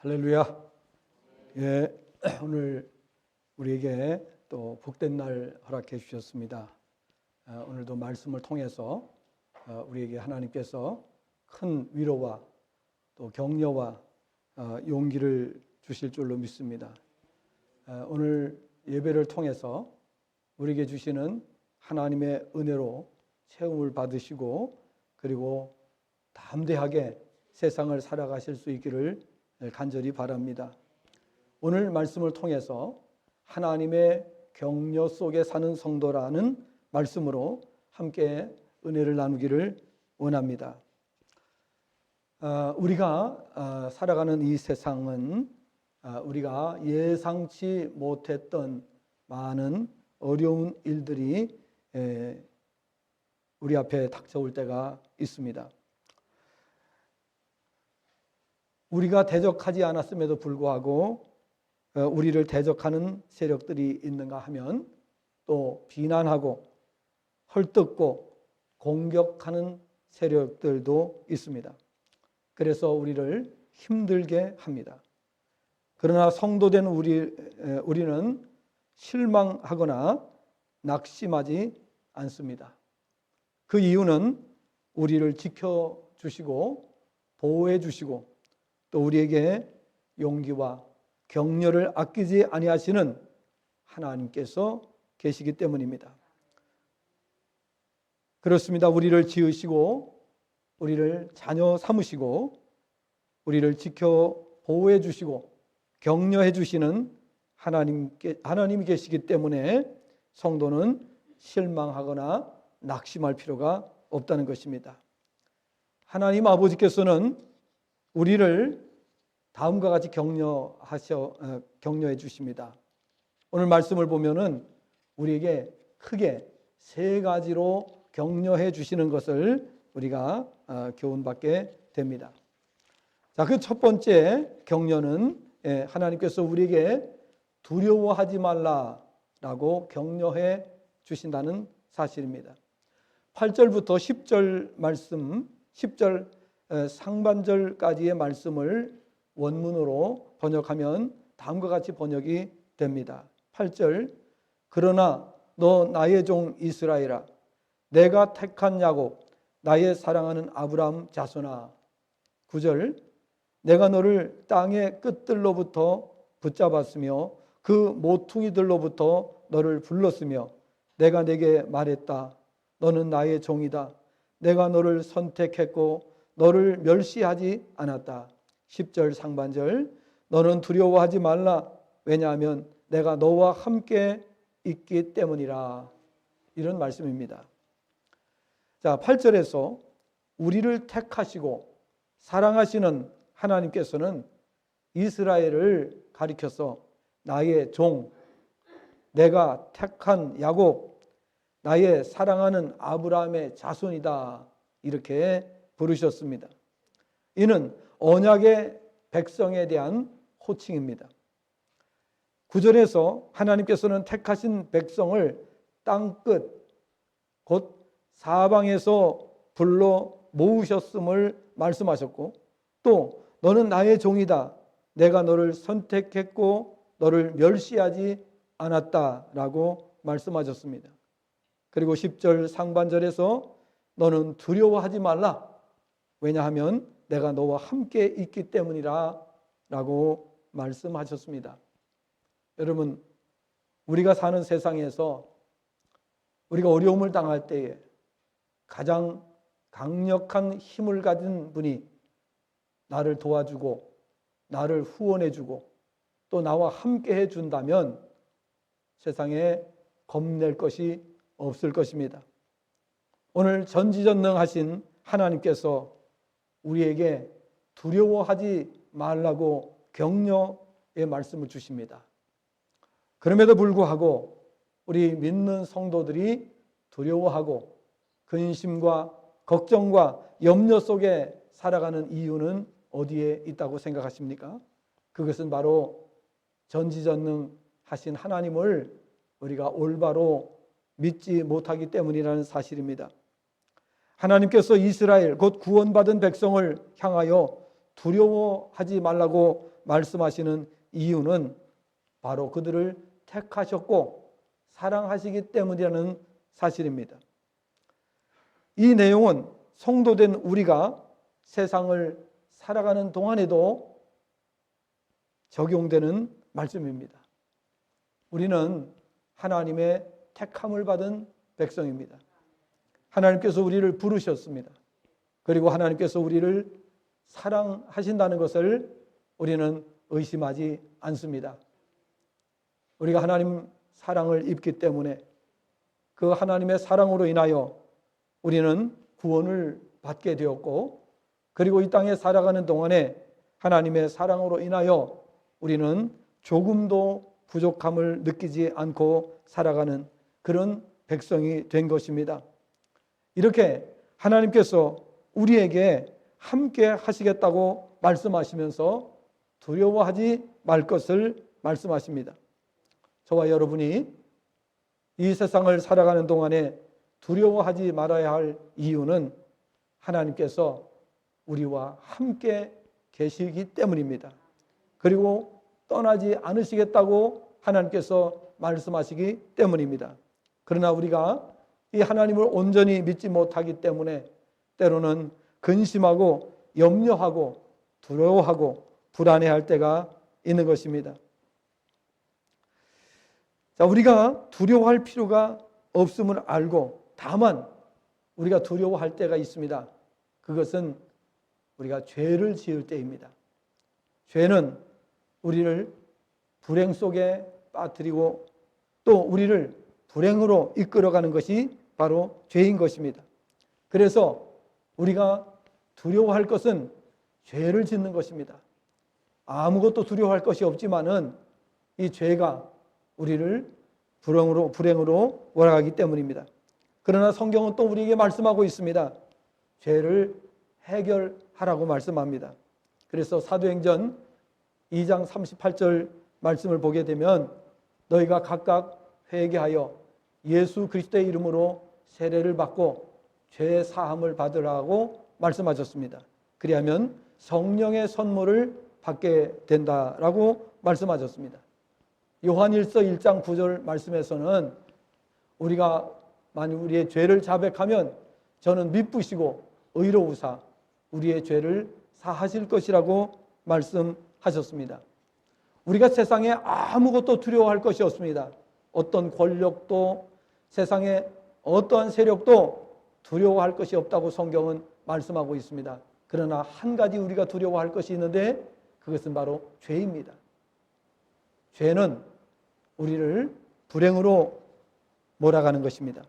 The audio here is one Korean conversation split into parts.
할렐루야. 예, 오늘 우리에게 또 복된 날 허락해 주셨습니다. 오늘도 말씀을 통해서 우리에게 하나님께서 큰 위로와 또 격려와 용기를 주실 줄로 믿습니다. 오늘 예배를 통해서 우리에게 주시는 하나님의 은혜로 채움을 받으시고 그리고 담대하게 세상을 살아가실 수 있기를 간절히 바랍니다. 오늘 말씀을 통해서 하나님의 격려 속에 사는 성도라는 말씀으로 함께 은혜를 나누기를 원합니다. 우리가 살아가는 이 세상은 우리가 예상치 못했던 많은 어려운 일들이 우리 앞에 닥쳐올 때가 있습니다. 우리가 대적하지 않았음에도 불구하고 우리를 대적하는 세력들이 있는가 하면 또 비난하고 헐뜯고 공격하는 세력들도 있습니다. 그래서 우리를 힘들게 합니다. 그러나 성도된 우리는 실망하거나 낙심하지 않습니다. 그 이유는 우리를 지켜주시고 보호해주시고 또 우리에게 용기와 격려를 아끼지 아니하시는 하나님께서 계시기 때문입니다. 그렇습니다. 우리를 지으시고 우리를 자녀 삼으시고 우리를 지켜 보호해 주시고 격려해 주시는 하나님이 계시기 때문에 성도는 실망하거나 낙심할 필요가 없다는 것입니다. 하나님 아버지께서는 우리를 다음과 같이 격려해 주십니다. 오늘 말씀을 보면은 우리에게 크게 세 가지로 격려해 주시는 것을 우리가 교훈받게 됩니다. 자, 그 첫 번째 격려는 하나님께서 우리에게 두려워하지 말라라고 격려해 주신다는 사실입니다. 8절부터 10절 말씀, 10절 상반절까지의 말씀을 원문으로 번역하면 다음과 같이 번역이 됩니다. 8절, 그러나 너 나의 종 이스라엘아, 내가 택한 야곱, 나의 사랑하는 아브라함 자손아. 9절, 내가 너를 땅의 끝들로부터 붙잡았으며 그 모퉁이들로부터 너를 불렀으며 내가 내게 말했다. 너는 나의 종이다. 내가 너를 선택했고 너를 멸시하지 않았다. 10절 상반절, 너는 두려워하지 말라. 왜냐하면 내가 너와 함께 있기 때문이라. 이런 말씀입니다. 자, 8절에서 우리를 택하시고 사랑하시는 하나님께서는 이스라엘을 가리켜서 나의 종, 내가 택한 야곱, 나의 사랑하는 아브라함의 자손이다. 이렇게 부르셨습니다. 이는 언약의 백성에 대한 호칭입니다. 9절에서 하나님께서는 택하신 백성을 땅끝 곧 사방에서 불러 모으셨음을 말씀하셨고 또 너는 나의 종이다. 내가 너를 선택했고 너를 멸시하지 않았다라고 말씀하셨습니다. 그리고 10절 상반절에서 너는 두려워하지 말라. 왜냐하면 내가 너와 함께 있기 때문이라 라고 말씀하셨습니다. 여러분, 우리가 사는 세상에서 우리가 어려움을 당할 때에 가장 강력한 힘을 가진 분이 나를 도와주고 나를 후원해주고 또 나와 함께 해준다면 세상에 겁낼 것이 없을 것입니다. 오늘 전지전능하신 하나님께서 우리에게 두려워하지 말라고 격려의 말씀을 주십니다. 그럼에도 불구하고 우리 믿는 성도들이 두려워하고 근심과 걱정과 염려 속에 살아가는 이유는 어디에 있다고 생각하십니까? 그것은 바로 전지전능하신 하나님을 우리가 올바로 믿지 못하기 때문이라는 사실입니다. 하나님께서 이스라엘 곧 구원받은 백성을 향하여 두려워하지 말라고 말씀하시는 이유는 바로 그들을 택하셨고 사랑하시기 때문이라는 사실입니다. 이 내용은 성도된 우리가 세상을 살아가는 동안에도 적용되는 말씀입니다. 우리는 하나님의 택함을 받은 백성입니다. 하나님께서 우리를 부르셨습니다. 그리고 하나님께서 우리를 사랑하신다는 것을 우리는 의심하지 않습니다. 우리가 하나님 사랑을 입기 때문에 그 하나님의 사랑으로 인하여 우리는 구원을 받게 되었고, 그리고 이 땅에 살아가는 동안에 하나님의 사랑으로 인하여 우리는 조금도 부족함을 느끼지 않고 살아가는 그런 백성이 된 것입니다. 이렇게 하나님께서 우리에게 함께 하시겠다고 말씀하시면서 두려워하지 말 것을 말씀하십니다. 저와 여러분이 이 세상을 살아가는 동안에 두려워하지 말아야 할 이유는 하나님께서 우리와 함께 계시기 때문입니다. 그리고 떠나지 않으시겠다고 하나님께서 말씀하시기 때문입니다. 그러나 우리가 이 하나님을 온전히 믿지 못하기 때문에 때로는 근심하고 염려하고 두려워하고 불안해할 때가 있는 것입니다. 자, 우리가 두려워할 필요가 없음을 알고 다만 우리가 두려워할 때가 있습니다. 그것은 우리가 죄를 지을 때입니다. 죄는 우리를 불행 속에 빠뜨리고 또 우리를 불행으로 이끌어가는 것이 바로 죄인 것입니다. 그래서 우리가 두려워할 것은 죄를 짓는 것입니다. 아무것도 두려워할 것이 없지만은 이 죄가 우리를 불행으로 몰아가기 때문입니다. 그러나 성경은 또 우리에게 말씀하고 있습니다. 죄를 해결하라고 말씀합니다. 그래서 사도행전 2장 38절 말씀을 보게 되면 너희가 각각 회개하여 예수 그리스도의 이름으로 세례를 받고 죄 사함을 받으라고 말씀하셨습니다. 그리하면 성령의 선물을 받게 된다라고 말씀하셨습니다. 요한일서 1장 9절 말씀에서는 우리가 만일 우리의 죄를 자백하면 저는 미쁘시고 의로우사 우리의 죄를 사하실 것이라고 말씀하셨습니다. 우리가 세상에 아무것도 두려워할 것이 없습니다. 어떤 권력도 세상에 어떠한 세력도 두려워할 것이 없다고 성경은 말씀하고 있습니다. 그러나 한 가지 우리가 두려워할 것이 있는데 그것은 바로 죄입니다. 죄는 우리를 불행으로 몰아가는 것입니다.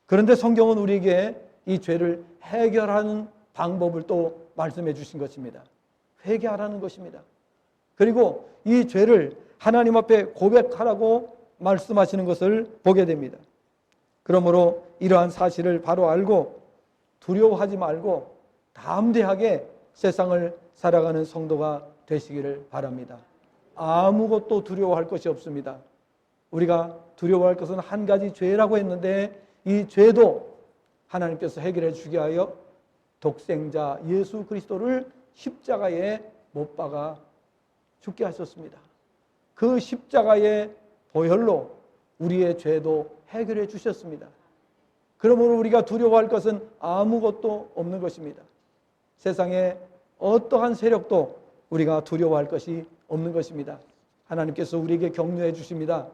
그런데 성경은 우리에게 이 죄를 해결하는 방법을 또 말씀해 주신 것입니다. 회개하라는 것입니다. 그리고 이 죄를 하나님 앞에 고백하라고 말씀하시는 것을 보게 됩니다. 그러므로 이러한 사실을 바로 알고 두려워하지 말고 담대하게 세상을 살아가는 성도가 되시기를 바랍니다. 아무것도 두려워할 것이 없습니다. 우리가 두려워할 것은 한 가지 죄라고 했는데 이 죄도 하나님께서 해결해 주기 위하여 독생자 예수 그리스도를 십자가에 못 박아 죽게 하셨습니다. 그 십자가의 보혈로 우리의 죄도 해결해 주셨습니다. 그러므로 우리가 두려워할 것은 아무것도 없는 것입니다. 세상에 어떠한 세력도 우리가 두려워할 것이 없는 것입니다. 하나님께서 우리에게 격려해 주십니다.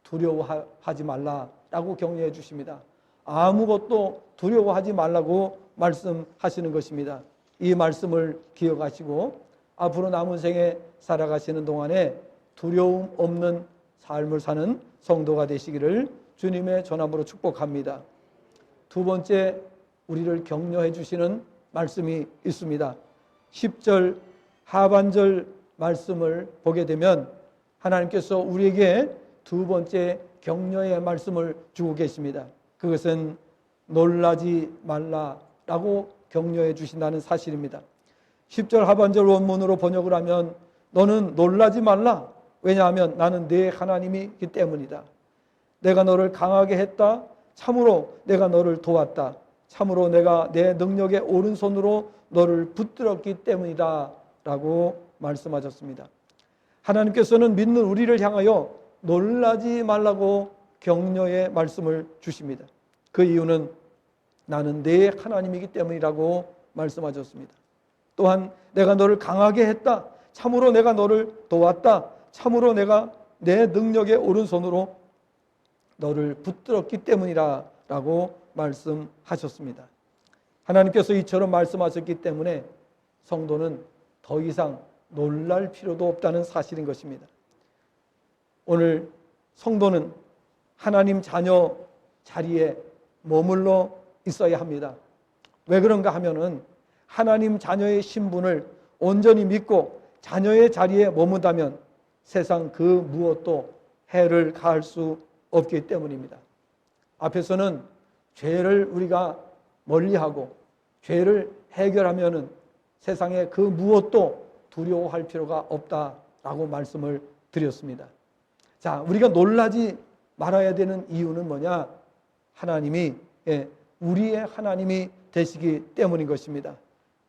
두려워하지 말라라고 격려해 주십니다. 아무것도 두려워하지 말라고 말씀하시는 것입니다. 이 말씀을 기억하시고 앞으로 남은 생에 살아가시는 동안에 두려움 없는 삶을 사는 성도가 되시기를 주님의 전함으로 축복합니다. 두 번째 우리를 격려해 주시는 말씀이 있습니다. 10절 하반절 말씀을 보게 되면 하나님께서 우리에게 두 번째 격려의 말씀을 주고 계십니다. 그것은 놀라지 말라라고 격려해 주신다는 사실입니다. 10절 하반절 원문으로 번역을 하면 너는 놀라지 말라. 왜냐하면 나는 네 하나님이기 때문이다. 내가 너를 강하게 했다. 참으로 내가 너를 도왔다. 참으로 내가 내 능력의 오른손으로 너를 붙들었기 때문이다 라고 말씀하셨습니다. 하나님께서는 믿는 우리를 향하여 놀라지 말라고 격려의 말씀을 주십니다. 그 이유는 나는 내 하나님이기 때문이라고 말씀하셨습니다. 또한 내가 너를 강하게 했다. 참으로 내가 너를 도왔다. 참으로 내가 내 능력의 오른손으로 너를 붙들었기 때문이라 라고 말씀하셨습니다. 하나님께서 이처럼 말씀하셨기 때문에 성도는 더 이상 놀랄 필요도 없다는 사실인 것입니다. 오늘 성도는 하나님 자녀 자리에 머물러 있어야 합니다. 왜 그런가 하면은 하나님 자녀의 신분을 온전히 믿고 자녀의 자리에 머문다면 세상 그 무엇도 해를 가할 수 없기 때문입니다. 앞에서는 죄를 우리가 멀리하고 죄를 해결하면은 세상에 그 무엇도 두려워할 필요가 없다라고 말씀을 드렸습니다. 자, 우리가 놀라지 말아야 되는 이유는 뭐냐? 하나님이 우리의 하나님이 되시기 때문인 것입니다.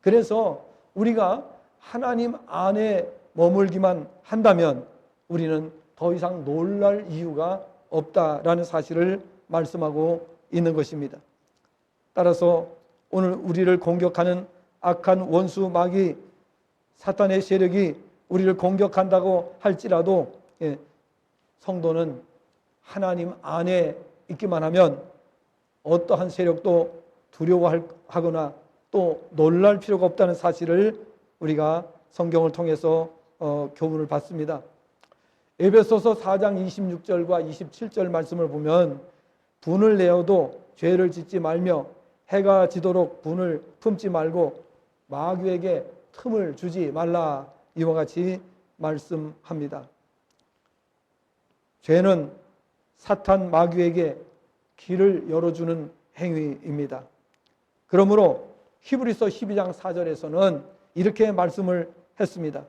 그래서 우리가 하나님 안에 머물기만 한다면 우리는 더 이상 놀랄 이유가 없다라는 사실을 말씀하고 있는 것입니다. 따라서 오늘 우리를 공격하는 악한 원수 마귀 사탄의 세력이 우리를 공격한다고 할지라도 성도는 하나님 안에 있기만 하면 어떠한 세력도 두려워하거나 또 놀랄 필요가 없다는 사실을 우리가 성경을 통해서 교훈을 받습니다. 에베소서 4장 26절과 27절 말씀을 보면 분을 내어도 죄를 짓지 말며 해가 지도록 분을 품지 말고 마귀에게 틈을 주지 말라 이와 같이 말씀합니다. 죄는 사탄 마귀에게 길을 열어주는 행위입니다. 그러므로 히브리서 12장 4절에서는 이렇게 말씀을 했습니다.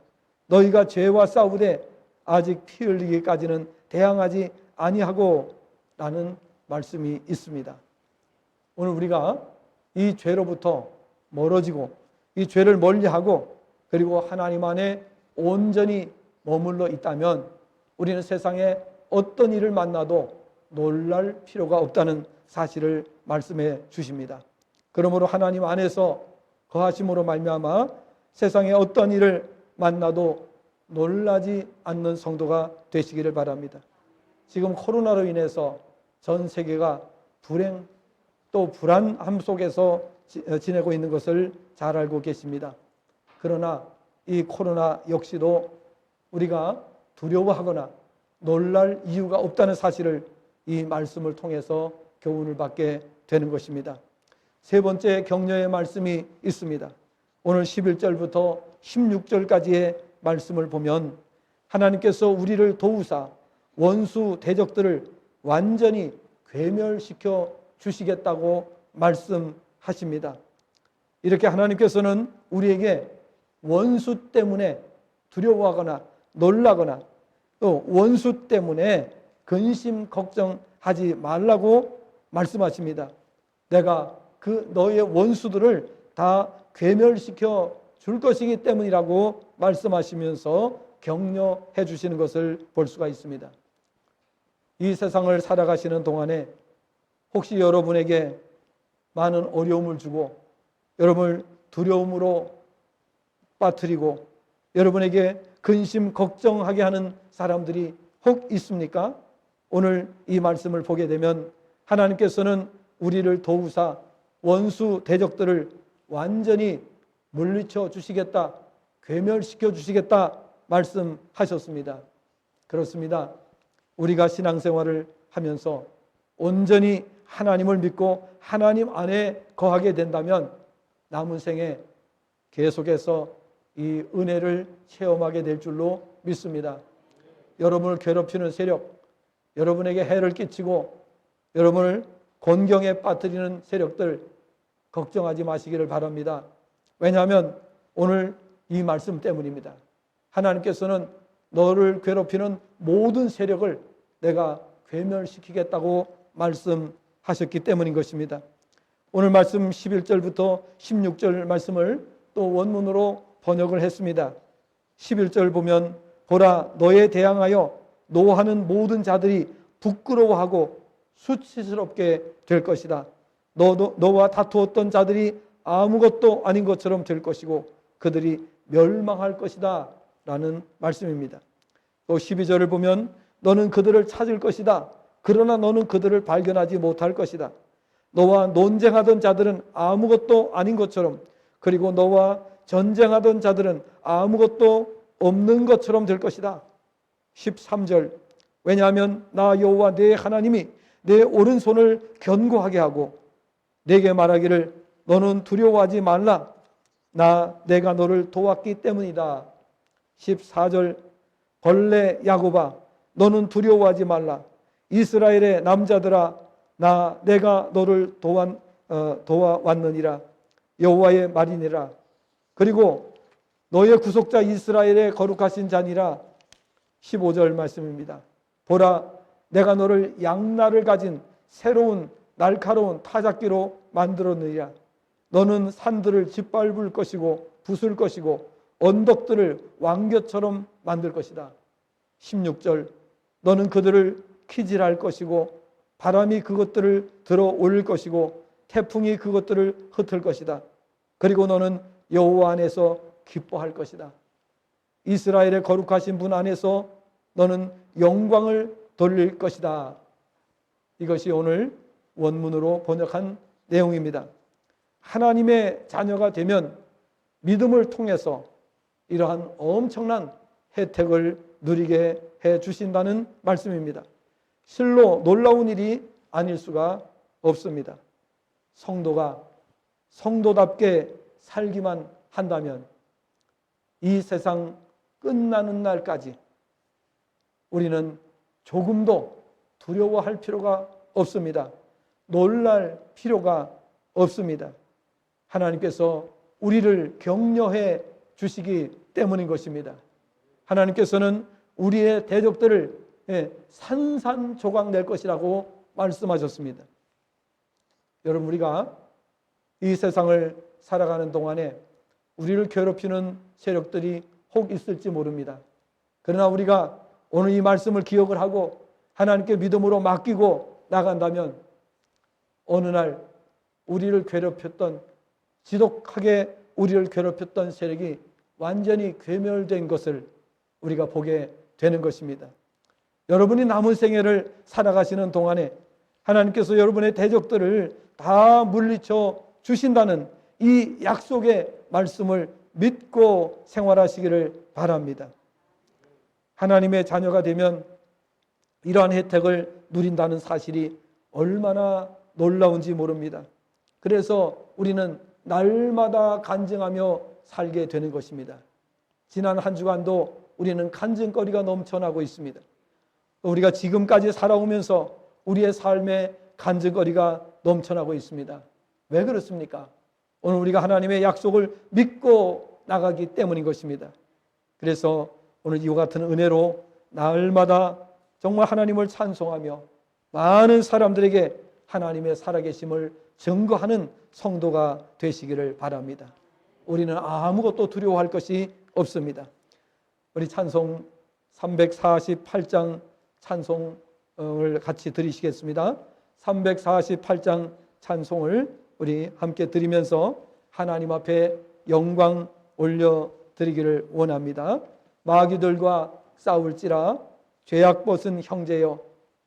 너희가 죄와 싸우되 아직 피 흘리기까지는 대항하지 아니하고 라는 말씀이 있습니다. 오늘 우리가 이 죄로부터 멀어지고 이 죄를 멀리하고 그리고 하나님 안에 온전히 머물러 있다면 우리는 세상에 어떤 일을 만나도 놀랄 필요가 없다는 사실을 말씀해 주십니다. 그러므로 하나님 안에서 거하심으로 말미암아 세상에 어떤 일을 만나도 놀라지 않는 성도가 되시기를 바랍니다. 지금 코로나로 인해서 전 세계가 불행 또 불안함 속에서 지내고 있는 것을 잘 알고 계십니다. 그러나 이 코로나 역시도 우리가 두려워하거나 놀랄 이유가 없다는 사실을 이 말씀을 통해서 교훈을 받게 되는 것입니다. 세 번째 격려의 말씀이 있습니다. 오늘 11절부터 16절까지의 말씀을 보면 하나님께서 우리를 도우사 원수 대적들을 완전히 괴멸시켜 주시겠다고 말씀하십니다. 이렇게 하나님께서는 우리에게 원수 때문에 두려워하거나 놀라거나 또 원수 때문에 근심 걱정하지 말라고 말씀하십니다. 내가 그 너의 원수들을 다 괴멸시켜 줄 것이기 때문이라고 말씀하시면서 격려해 주시는 것을 볼 수가 있습니다. 이 세상을 살아가시는 동안에 혹시 여러분에게 많은 어려움을 주고 여러분을 두려움으로 빠뜨리고 여러분에게 근심 걱정하게 하는 사람들이 혹 있습니까? 오늘 이 말씀을 보게 되면 하나님께서는 우리를 도우사 원수 대적들을 완전히 물리쳐 주시겠다, 괴멸시켜 주시겠다 말씀하셨습니다. 그렇습니다. 우리가 신앙생활을 하면서 온전히 하나님을 믿고 하나님 안에 거하게 된다면 남은 생에 계속해서 이 은혜를 체험하게 될 줄로 믿습니다. 여러분을 괴롭히는 세력, 여러분에게 해를 끼치고 여러분을 곤경에 빠뜨리는 세력들 걱정하지 마시기를 바랍니다. 왜냐하면 오늘 이 말씀 때문입니다. 하나님께서는 너를 괴롭히는 모든 세력을 내가 괴멸시키겠다고 말씀하셨기 때문인 것입니다. 오늘 말씀 11절부터 16절 말씀을 또 원문으로 번역을 했습니다. 11절 보면 보라 너에 대항하여 노하는 모든 자들이 부끄러워하고 수치스럽게 될 것이다. 너와 다투었던 자들이 아무것도 아닌 것처럼 될 것이고 그들이 멸망할 것이다 라는 말씀입니다. 또 12절을 보면 너는 그들을 찾을 것이다. 그러나 너는 그들을 발견하지 못할 것이다. 너와 논쟁하던 자들은 아무것도 아닌 것처럼, 그리고 너와 전쟁하던 자들은 아무것도 없는 것처럼 될 것이다. 13절 왜냐하면 나 여호와 내 하나님이 내 오른손을 견고하게 하고 내게 말하기를 너는 두려워하지 말라. 내가 너를 도왔기 때문이다. 14절 벌레 야곱아 너는 두려워하지 말라. 이스라엘의 남자들아 내가 너를 도와왔느니라. 여호와의 말이니라. 그리고 너의 구속자 이스라엘의 거룩하신 자니라. 15절 말씀입니다. 보라 내가 너를 양날을 가진 새로운 날카로운 타작기로 만들었느니라. 너는 산들을 짓밟을 것이고 부술 것이고 언덕들을 왕겨처럼 만들 것이다. 16절 너는 그들을 키질할 것이고 바람이 그것들을 들어 올릴 것이고 태풍이 그것들을 흩을 것이다. 그리고 너는 여호와 안에서 기뻐할 것이다. 이스라엘의 거룩하신 분 안에서 너는 영광을 돌릴 것이다. 이것이 오늘 원문으로 번역한 내용입니다. 하나님의 자녀가 되면 믿음을 통해서 이러한 엄청난 혜택을 누리게 해 주신다는 말씀입니다. 실로 놀라운 일이 아닐 수가 없습니다. 성도가 성도답게 살기만 한다면 이 세상 끝나는 날까지 우리는 조금도 두려워할 필요가 없습니다. 놀랄 필요가 없습니다. 하나님께서 우리를 격려해 주시기 때문인 것입니다. 하나님께서는 우리의 대적들을 산산조각 낼 것이라고 말씀하셨습니다. 여러분 우리가 이 세상을 살아가는 동안에 우리를 괴롭히는 세력들이 혹 있을지 모릅니다. 그러나 우리가 오늘 이 말씀을 기억을 하고 하나님께 믿음으로 맡기고 나간다면 어느 날 우리를 괴롭혔던 지독하게 우리를 괴롭혔던 세력이 완전히 괴멸된 것을 우리가 보게 되는 것입니다. 여러분이 남은 생애를 살아가시는 동안에 하나님께서 여러분의 대적들을 다 물리쳐 주신다는 이 약속의 말씀을 믿고 생활하시기를 바랍니다. 하나님의 자녀가 되면 이러한 혜택을 누린다는 사실이 얼마나 놀라운지 모릅니다. 그래서 우리는 날마다 간증하며 살게 되는 것입니다. 지난 한 주간도 우리는 간증거리가 넘쳐나고 있습니다. 우리가 지금까지 살아오면서 우리의 삶에 간증거리가 넘쳐나고 있습니다. 왜 그렇습니까? 오늘 우리가 하나님의 약속을 믿고 나가기 때문인 것입니다. 그래서 오늘 이와 같은 은혜로 날마다 정말 하나님을 찬송하며 많은 사람들에게 하나님의 살아계심을 증거하는 성도가 되시기를 바랍니다. 우리는 아무것도 두려워할 것이 없습니다. 우리 찬송 348장 찬송을 같이 드리시겠습니다. 348장 찬송을 우리 함께 드리면서 하나님 앞에 영광 올려드리기를 원합니다. 마귀들과 싸울지라 죄악 벗은 형제여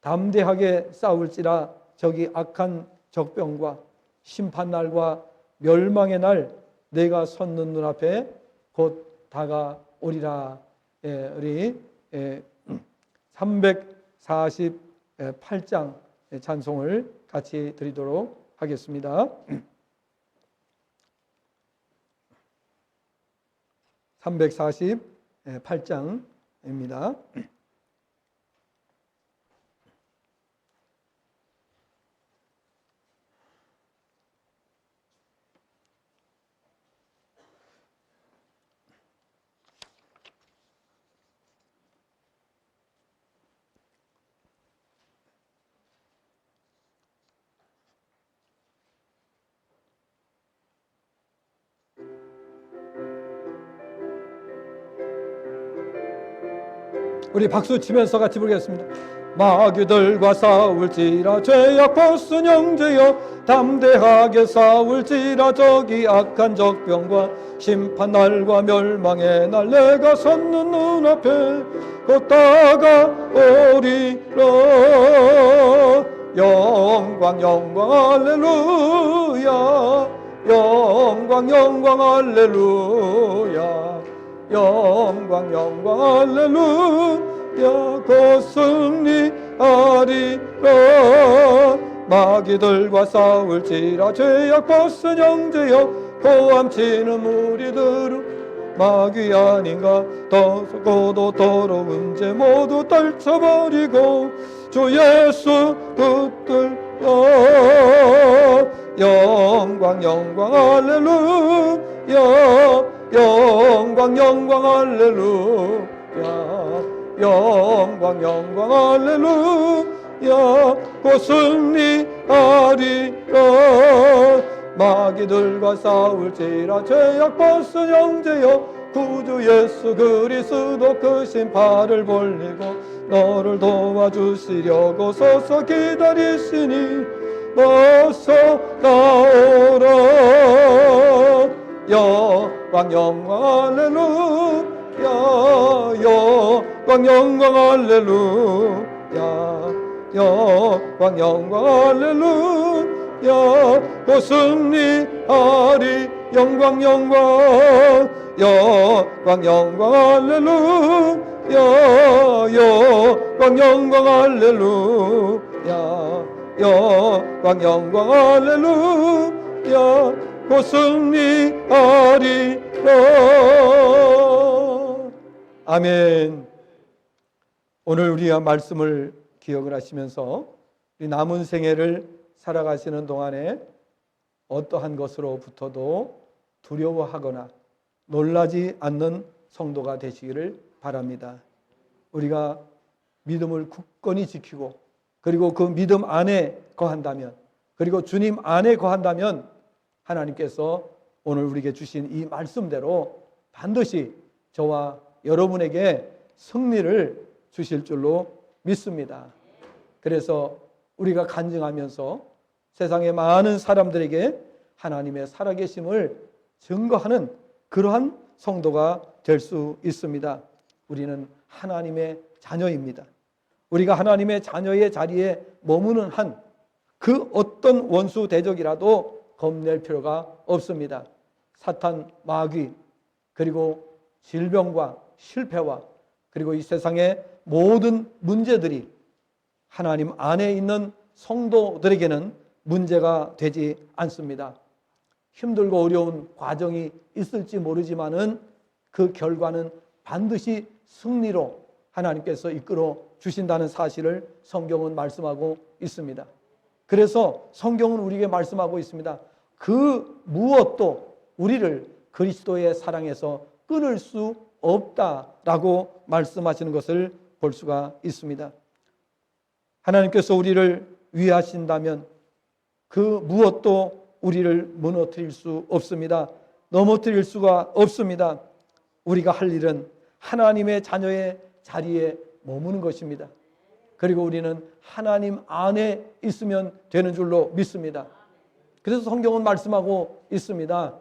담대하게 싸울지라 저기 악한 적병과 심판날과 멸망의 날 내가 섰는 눈앞에 곧 다가오리라. 우리 348장 찬송을 같이 드리도록 하겠습니다. 348장입니다. 우리 박수 치면서 같이 부르겠습니다. 마귀들과 싸울지라 죄악 벗은 형제여, 담대하게 싸울지라 저기 악한 적병과 심판날과 멸망의 날, 내가 섰는 눈앞에 곧 다가오리라. 영광 영광 할렐루야, 영광 영광 할렐루야, 영광 영광 할렐루야. 곧 승리하리라. 마귀들과 싸울지라 죄악 벗은 형제여, 고함치는 무리들은 마귀 아닌가. 더서고도 더러운 죄 모두 떨쳐버리고 주 예수 붙들어. 영광 영광 할렐루야, 영광 영광 할렐루야, 영광 영광 할렐루야. 곧 승리하리라. 마귀들과 싸울지라 죄악 벗은 형제여, 구주 예수 그리스도 크신 팔을 벌리고 너를 도와주시려고 서서 기다리시니 어서 나오라. 영광 영광 할렐루야, 영광 영광 할렐루야, 영광 영광 할렐루야. 곧 승리하리. 영광 영광, 영광 영광 할렐루야, 영광 영광 할렐루야, 영광 영광 할렐루야. 곧 승리하리라. 아멘. 오늘 우리가 말씀을 기억을 하시면서 우리 남은 생애를 살아가시는 동안에 어떠한 것으로부터도 두려워하거나 놀라지 않는 성도가 되시기를 바랍니다. 우리가 믿음을 굳건히 지키고 그리고 그 믿음 안에 거한다면, 그리고 주님 안에 거한다면 하나님께서 오늘 우리에게 주신 이 말씀대로 반드시 저와 여러분에게 승리를 주실 줄로 믿습니다. 그래서 우리가 간증하면서 세상의 많은 사람들에게 하나님의 살아계심을 증거하는 그러한 성도가 될 수 있습니다. 우리는 하나님의 자녀입니다. 우리가 하나님의 자녀의 자리에 머무는 한 그 어떤 원수 대적이라도 겁낼 필요가 없습니다. 사탄, 마귀, 그리고 질병과 실패와 그리고 이 세상의 모든 문제들이 하나님 안에 있는 성도들에게는 문제가 되지 않습니다. 힘들고 어려운 과정이 있을지 모르지만은 그 결과는 반드시 승리로 하나님께서 이끌어 주신다는 사실을 성경은 말씀하고 있습니다. 그래서 성경은 우리에게 말씀하고 있습니다. 그 무엇도 우리를 그리스도의 사랑에서 끊을 수 없다라고 말씀하시는 것을 볼 수가 있습니다. 하나님께서 우리를 위하신다면 그 무엇도 우리를 무너뜨릴 수 없습니다. 넘어뜨릴 수가 없습니다. 우리가 할 일은 하나님의 자녀의 자리에 머무는 것입니다. 그리고 우리는 하나님 안에 있으면 되는 줄로 믿습니다. 그래서 성경은 말씀하고 있습니다.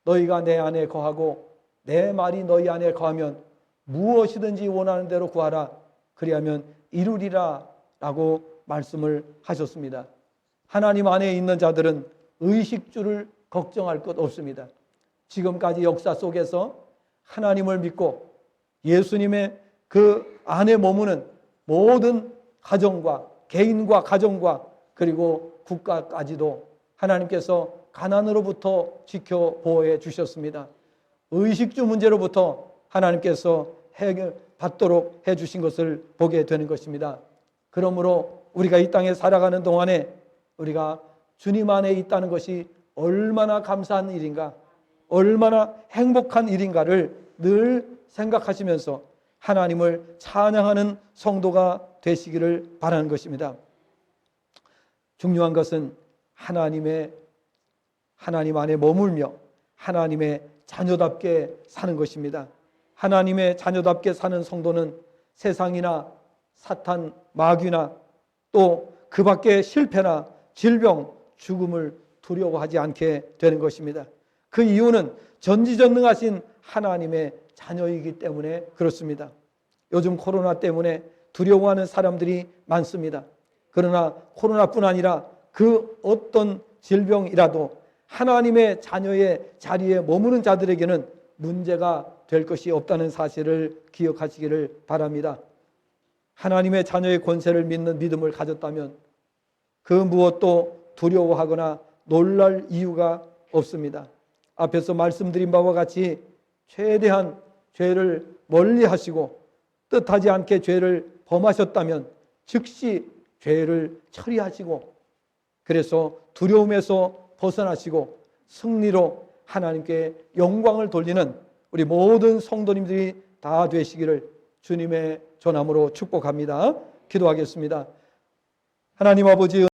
너희가 내 안에 거하고 내 말이 너희 안에 거하면 무엇이든지 원하는 대로 구하라. 그리하면 이루리라 라고 말씀을 하셨습니다. 하나님 안에 있는 자들은 의식주를 걱정할 것 없습니다. 지금까지 역사 속에서 하나님을 믿고 예수님의 그 안에 머무는 모든 가정과 개인과 가정과 그리고 국가까지도 하나님께서 가난으로부터 지켜 보호해 주셨습니다. 의식주 문제로부터 하나님께서 해결받도록 해 주신 것을 보게 되는 것입니다. 그러므로 우리가 이 땅에 살아가는 동안에 우리가 주님 안에 있다는 것이 얼마나 감사한 일인가, 얼마나 행복한 일인가를 늘 생각하시면서 하나님을 찬양하는 성도가 되시기를 바라는 것입니다. 중요한 것은 하나님 안에 머물며 하나님의 자녀답게 사는 것입니다. 하나님의 자녀답게 사는 성도는 세상이나 사탄, 마귀나 또 그 밖의 실패나 질병, 죽음을 두려워하지 않게 되는 것입니다. 그 이유는 전지전능하신 하나님의 자녀이기 때문에 그렇습니다. 요즘 코로나 때문에 두려워하는 사람들이 많습니다. 그러나 코로나뿐 아니라 그 어떤 질병이라도 하나님의 자녀의 자리에 머무는 자들에게는 문제가 될 것이 없다는 사실을 기억하시기를 바랍니다. 하나님의 자녀의 권세를 믿는 믿음을 가졌다면 그 무엇도 두려워하거나 놀랄 이유가 없습니다. 앞에서 말씀드린 바와 같이 최대한 죄를 멀리 하시고 뜻하지 않게 죄를 범하셨다면 즉시 죄를 처리하시고 그래서 두려움에서 벗어나시고 승리로 하나님께 영광을 돌리는 우리 모든 성도님들이 다 되시기를 주님의 전함으로 축복합니다. 기도하겠습니다. 하나님 아버지